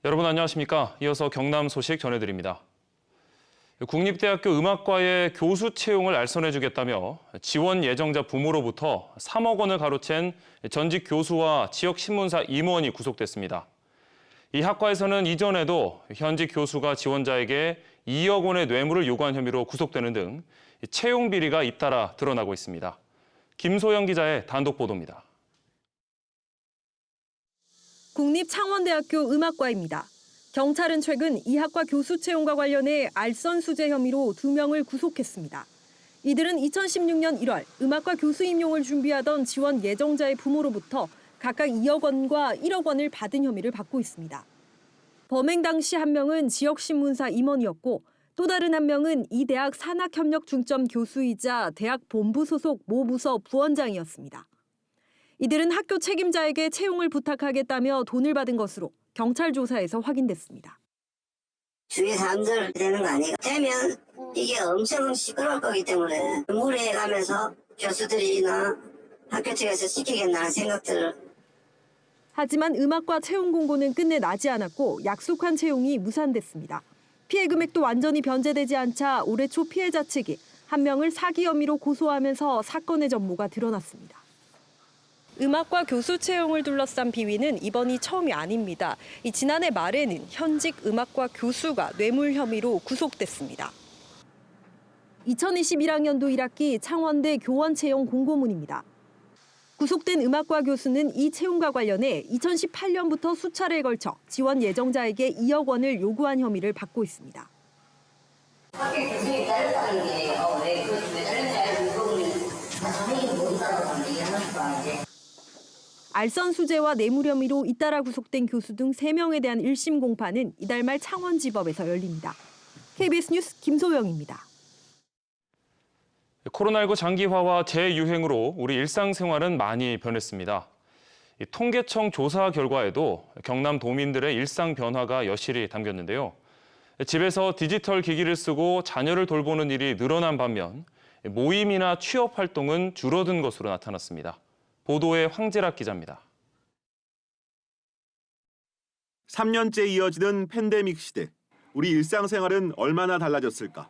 여러분 안녕하십니까? 이어서 경남 소식 전해드립니다. 국립대학교 음악과의 교수 채용을 알선해주겠다며 지원 예정자 부모로부터 3억 원을 가로챈 전직 교수와 지역 신문사 임원이 구속됐습니다. 이 학과에서는 이전에도 현직 교수가 지원자에게 2억 원의 뇌물을 요구한 혐의로 구속되는 등 채용 비리가 잇따라 드러나고 있습니다. 김소영 기자의 단독 보도입니다. 국립창원대학교 음악과입니다. 경찰은 최근 이 학과 교수 채용과 관련해 알선 수재 혐의로 2명을 구속했습니다. 이들은 2016년 1월 음악과 교수 임용을 준비하던 지원 예정자의 부모로부터 각각 2억 원과 1억 원을 받은 혐의를 받고 있습니다. 범행 당시 한 명은 지역신문사 임원이었고 또 다른 한 명은 이 대학 산학협력중점 교수이자 대학 본부 소속 모 부서 부원장이었습니다. 이들은 학교 책임자에게 채용을 부탁하겠다며 돈을 받은 것으로 경찰 조사에서 확인됐습니다. 주위 사람들 되는 거 아니에요? 되면 이게 엄청 시끄러울 거기 때문에 무례해가면서 교수들이나 학교 측에서 지키겠다는 생각들을. 하지만 음악과 채용 공고는 끝내 나지 않았고 약속한 채용이 무산됐습니다. 피해 금액도 완전히 변제되지 않자 올해 초 피해자 측이 한 명을 사기 혐의로 고소하면서 사건의 전모가 드러났습니다. 음악과 교수 채용을 둘러싼 비위는 이번이 처음이 아닙니다. 지난해 말에는 현직 음악과 교수가 뇌물 혐의로 구속됐습니다. 2021학년도 1학기 창원대 교원 채용 공고문입니다. 구속된 음악과 교수는 이 채용과 관련해 2018년부터 수차례에 걸쳐 지원 예정자에게 2억 원을 요구한 혐의를 받고 있습니다. 학교 교수에 따르다는 게 왜 그것을 잘렸냐 이거는 자세히 모른다고 얘기하는 거 아니지? 알선 수재와 뇌물 혐의로 잇따라 구속된 교수 등 3명에 대한 1심 공판은 이달 말 창원지법에서 열립니다. KBS 뉴스 김소영입니다. 코로나19 장기화와 재유행으로 우리 일상생활은 많이 변했습니다. 통계청 조사 결과에도 경남 도민들의 일상 변화가 여실히 담겼는데요. 집에서 디지털 기기를 쓰고 자녀를 돌보는 일이 늘어난 반면 모임이나 취업 활동은 줄어든 것으로 나타났습니다. 보도에 황지락 기자입니다. 3년째 이어지는 팬데믹 시대, 우리 일상생활은 얼마나 달라졌을까?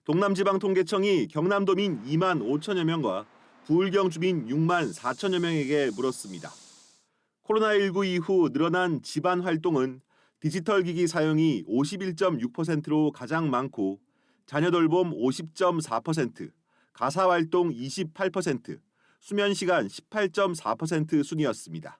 동남지방통계청이 경남도민 2만 5천여 명과 부울경 주민 6만 4천여 명에게 물었습니다. 코로나19 이후 늘어난 집안 활동은 디지털 기기 사용이 51.6%로 가장 많고 자녀 돌봄 50.4%, 가사 활동 28%, 수면 시간 18.4% 순이었습니다.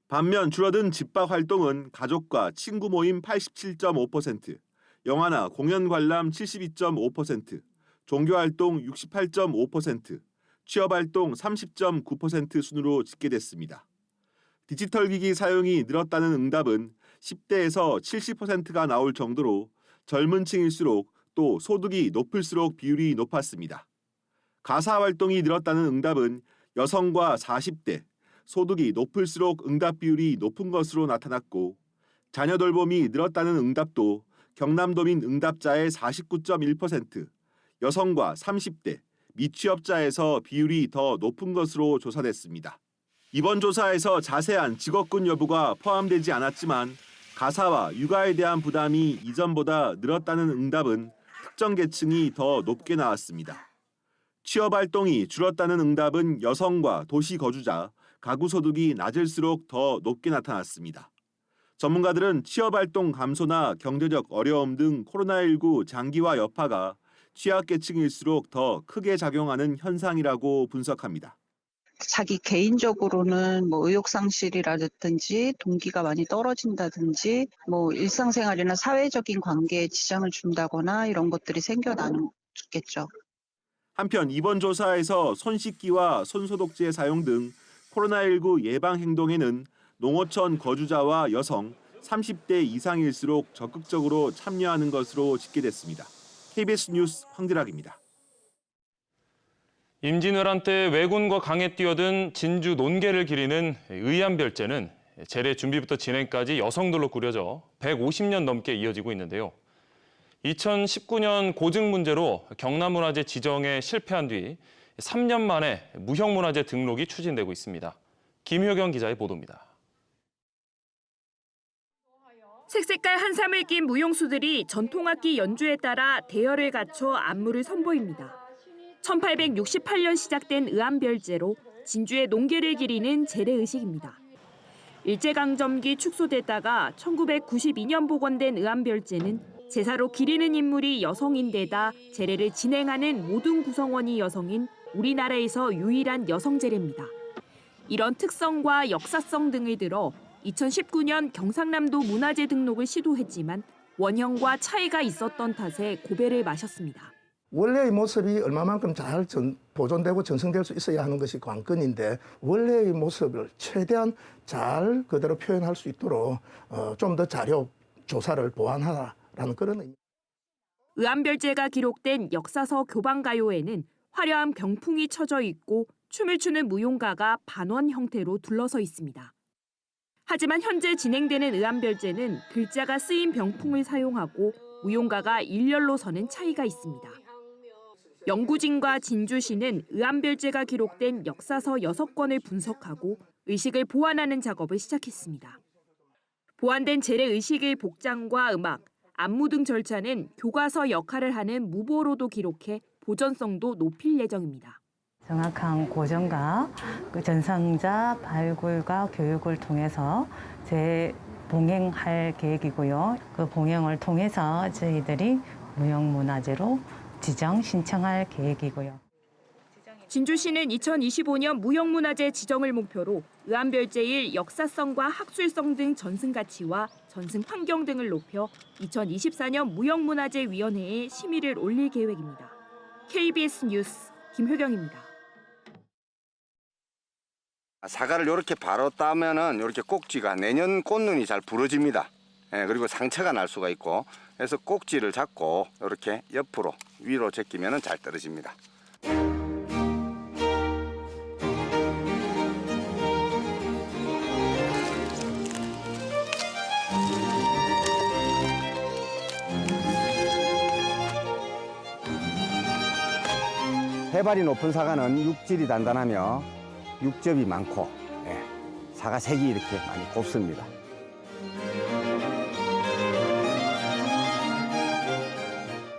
반면 줄어든 집밥 활동은 가족과 친구 모임 87.5%, 영화나 공연 관람 72.5%, 종교 활동 68.5%, 취업 활동 30.9% 순으로 집계됐습니다. 디지털 기기 사용이 늘었다는 응답은 10대에서 70%가 나올 정도로 젊은 층일수록 또 소득이 높을수록 비율이 높았습니다. 가사 활동이 늘었다는 응답은 여성과 40대, 소득이 높을수록 응답 비율이 높은 것으로 나타났고 자녀 돌봄이 늘었다는 응답도 경남도민 응답자의 49.1%, 여성과 30대, 미취업자에서 비율이 더 높은 것으로 조사됐습니다. 이번 조사에서 자세한 직업군 여부가 포함되지 않았지만 가사와 육아에 대한 부담이 이전보다 늘었다는 응답은 특정 계층이 더 높게 나왔습니다. 취업 활동이 줄었다는 응답은 여성과 도시 거주자, 가구 소득이 낮을수록 더 높게 나타났습니다. 전문가들은 취업 활동 감소나 경제적 어려움 등 코로나19 장기화 여파가 취약계층일수록 더 크게 작용하는 현상이라고 분석합니다. 자기 개인적으로는 의욕 상실이라든지 동기가 많이 떨어진다든지 일상생활이나 사회적인 관계에 지장을 준다거나 이런 것들이 생겨나겠죠. 한편 이번 조사에서 손 씻기와 손소독제 사용 등 코로나19 예방 행동에는 농어촌 거주자와 여성, 30대 이상일수록 적극적으로 참여하는 것으로 집계됐습니다. KBS 뉴스 황지락입니다. 임진왜란 때 왜군과 강에 뛰어든 진주 논계를 기리는 의안별제는 재래 준비부터 진행까지 여성들로 꾸려져 150년 넘게 이어지고 있는데요. 2019년 고증 문제로 경남문화재 지정에 실패한 뒤 3년 만에 무형문화재 등록이 추진되고 있습니다. 김효경 기자의 보도입니다. 색색깔 한삼을 낀 무용수들이 전통악기 연주에 따라 대열을 갖춰 안무를 선보입니다. 1868년 시작된 의암별제로 진주의 농계를 기리는 재래의식입니다. 일제강점기 축소됐다가 1992년 복원된 의암별제는 제사로 기리는 인물이 여성인데다 제례를 진행하는 모든 구성원이 여성인 우리나라에서 유일한 여성 제례입니다. 이런 특성과 역사성 등을 들어 2019년 경상남도 문화재 등록을 시도했지만 원형과 차이가 있었던 탓에 고배를 마셨습니다. 원래의 모습이 얼마만큼 잘 보존되고 전승될 수 있어야 하는 것이 관건인데 원래의 모습을 최대한 잘 그대로 표현할 수 있도록 좀 더 자료 조사를 보완하라는 그런 의미. 의암별제가 기록된 역사서 교방가요에는 화려한 병풍이 쳐져 있고 춤을 추는 무용가가 반원 형태로 둘러서 있습니다. 하지만 현재 진행되는 의암별제는 글자가 쓰인 병풍을 사용하고 무용가가 일렬로 서는 차이가 있습니다. 영구진과 진주시는 의암별제가 기록된 역사서 6권을 분석하고 의식을 보완하는 작업을 시작했습니다. 보완된 재래의식의 복장과 음악, 안무 등 절차는 교과서 역할을 하는 무보로도 기록해 보존성도 높일 예정입니다. 정확한 고정과 그 전상자 발굴과 교육을 통해서 재봉행할 계획이고요. 그 봉행을 통해서 저희들이 무형문화재로 지정 신청할 계획이고요. 진주시는 2025년 무형문화재 지정을 목표로 의암별제의 역사성과 학술성 등 전승 가치와 전승 환경 등을 높여 2024년 무형문화재위원회에 심의를 올릴 계획입니다. KBS 뉴스 김효경입니다. 사과를 이렇게 바로 따면은 이렇게 꼭지가 내년 꽃눈이 잘 부러집니다. 그리고 상처가 날 수가 있고, 그래서 꼭지를 잡고 이렇게 옆으로 위로 제끼면은 잘 떨어집니다. 해발이 높은 사과는 육질이 단단하며 육즙이 많고 사과 색이 이렇게 많이 곱습니다.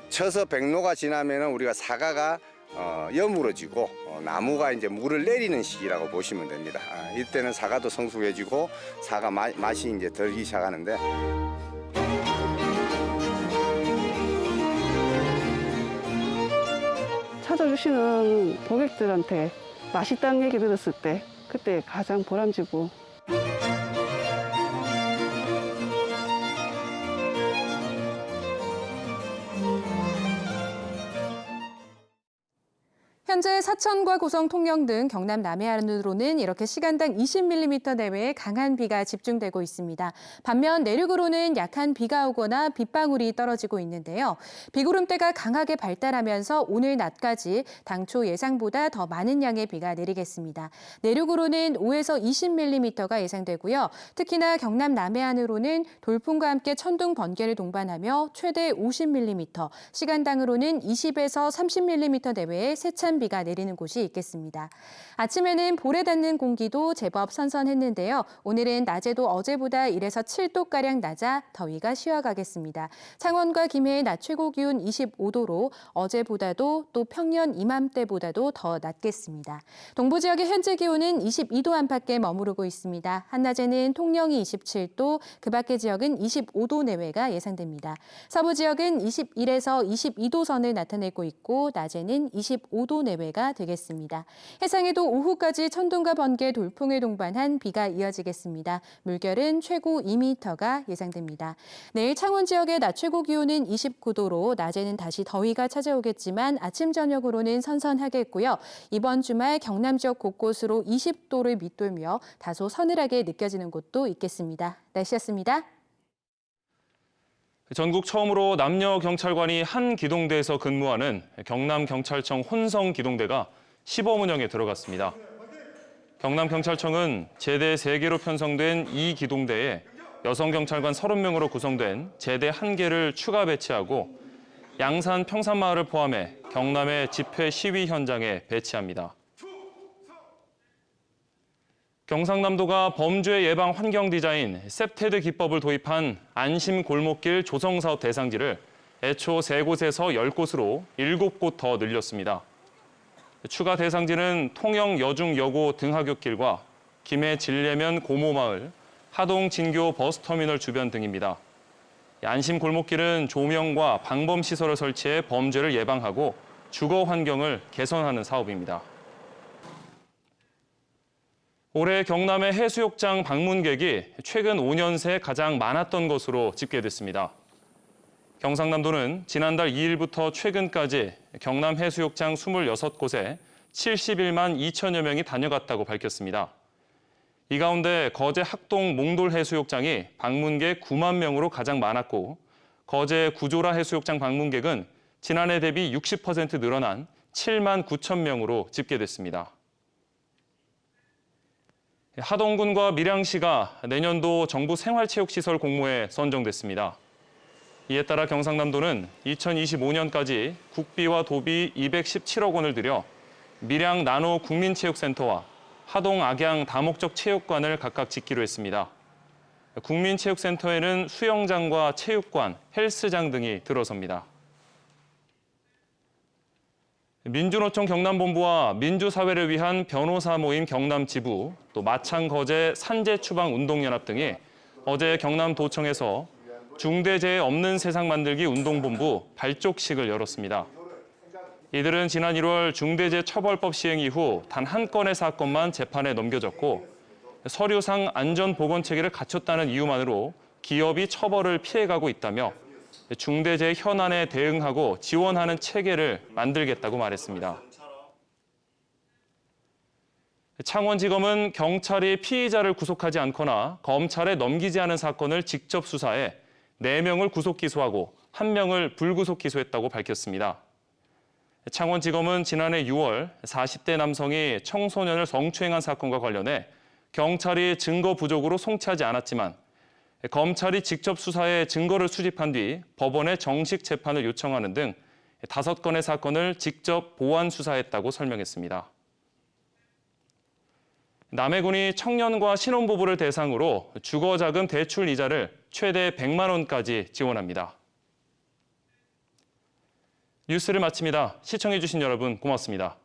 쳐서 백로가 지나면 우리가 사과가 여물어지고 나무가 이제 물을 내리는 시기라고 보시면 됩니다. 이때는 사과도 성숙해지고 사과 맛이 이제 들기 시작하는데. 찾아주시는 고객들한테 맛있다는 얘기 들었을 때 그때 가장 보람지고. 현재 사천과 고성, 통영 등 경남 남해안으로는 이렇게 시간당 20mm 내외의 강한 비가 집중되고 있습니다. 반면 내륙으로는 약한 비가 오거나 빗방울이 떨어지고 있는데요. 비구름대가 강하게 발달하면서 오늘 낮까지 당초 예상보다 더 많은 양의 비가 내리겠습니다. 내륙으로는 5에서 20mm가 예상되고요. 특히나 경남 남해안으로는 돌풍과 함께 천둥, 번개를 동반하며 최대 50mm, 시간당으로는 20에서 30mm 내외의 세찬 비가 내리는 곳이 있겠습니다. 아침에는 볼에 닿는 공기도 제법 선선했는데요. 오늘은 낮에도 어제보다 1에서 7도가량 낮아 더위가 쉬어가겠습니다. 창원과 김해의 낮 최고 기온 25도로 어제보다도 또 평년 이맘때보다도 더 낮겠습니다. 동부 지역의 현재 기온은 22도 안팎에 머무르고 있습니다. 한낮에는 통영이 27도, 그 밖의 지역은 25도 내외가 예상됩니다. 서부 지역은 21에서 22도 선을 나타내고 있고 낮에는 25도 내외가 되겠습니다. 해상에도 오후까지 천둥과 번개, 돌풍을 동반한 비가 이어지겠습니다. 물결은 최고 2m가 예상됩니다. 내일 창원 지역의 낮 최고 기온은 29도로 낮에는 다시 더위가 찾아오겠지만 아침 저녁으로는 선선하겠고요. 이번 주말 경남 지역 곳곳으로 20도를 밑돌며 다소 서늘하게 느껴지는 곳도 있겠습니다. 날씨였습니다. 전국 처음으로 남녀 경찰관이 한 기동대에서 근무하는 경남경찰청 혼성기동대가 시범 운영에 들어갔습니다. 경남경찰청은 제대 3개로 편성된 이 기동대에 여성 경찰관 30명으로 구성된 제대 1개를 추가 배치하고 양산 평산마을을 포함해 경남의 집회 시위 현장에 배치합니다. 경상남도가 범죄 예방 환경 디자인 셉테드 기법을 도입한 안심 골목길 조성 사업 대상지를 애초 3곳에서 10곳으로 7곳 더 늘렸습니다. 추가 대상지는 통영 여중 여고 등하굣길과 김해 진례면 고모마을, 하동 진교 버스터미널 주변 등입니다. 안심 골목길은 조명과 방범 시설을 설치해 범죄를 예방하고 주거 환경을 개선하는 사업입니다. 올해 경남의 해수욕장 방문객이 최근 5년 새 가장 많았던 것으로 집계됐습니다. 경상남도는 지난달 2일부터 최근까지 경남 해수욕장 26곳에 71만 2천여 명이 다녀갔다고 밝혔습니다. 이 가운데 거제 학동 몽돌 해수욕장이 방문객 9만 명으로 가장 많았고 거제 구조라 해수욕장 방문객은 지난해 대비 60% 늘어난 7만 9천 명으로 집계됐습니다. 하동군과 밀양시가 내년도 정부 생활체육시설 공모에 선정됐습니다. 이에 따라 경상남도는 2025년까지 국비와 도비 217억 원을 들여 밀양 나노 국민체육센터와 하동 악양 다목적 체육관을 각각 짓기로 했습니다. 국민체육센터에는 수영장과 체육관, 헬스장 등이 들어섭니다. 민주노총 경남본부와 민주사회를 위한 변호사 모임 경남지부, 또 마창거제 산재추방운동연합 등이 어제 경남도청에서 중대재해 없는 세상 만들기 운동본부 발족식을 열었습니다. 이들은 지난 1월 중대재해처벌법 시행 이후 단 한 건의 사건만 재판에 넘겨졌고 서류상 안전보건체계를 갖췄다는 이유만으로 기업이 처벌을 피해가고 있다며 중대재해 현안에 대응하고 지원하는 체계를 만들겠다고 말했습니다. 창원지검은 경찰이 피의자를 구속하지 않거나 검찰에 넘기지 않은 사건을 직접 수사해 4명을 구속 기소하고 1명을 불구속 기소했다고 밝혔습니다. 창원지검은 지난해 6월 40대 남성이 청소년을 성추행한 사건과 관련해 경찰이 증거 부족으로 송치하지 않았지만 검찰이 직접 수사해 증거를 수집한 뒤 법원에 정식 재판을 요청하는 등 5건의 사건을 직접 보완 수사했다고 설명했습니다. 남해군이 청년과 신혼부부를 대상으로 주거자금 대출 이자를 최대 100만 원까지 지원합니다. 뉴스를 마칩니다. 시청해주신 여러분 고맙습니다.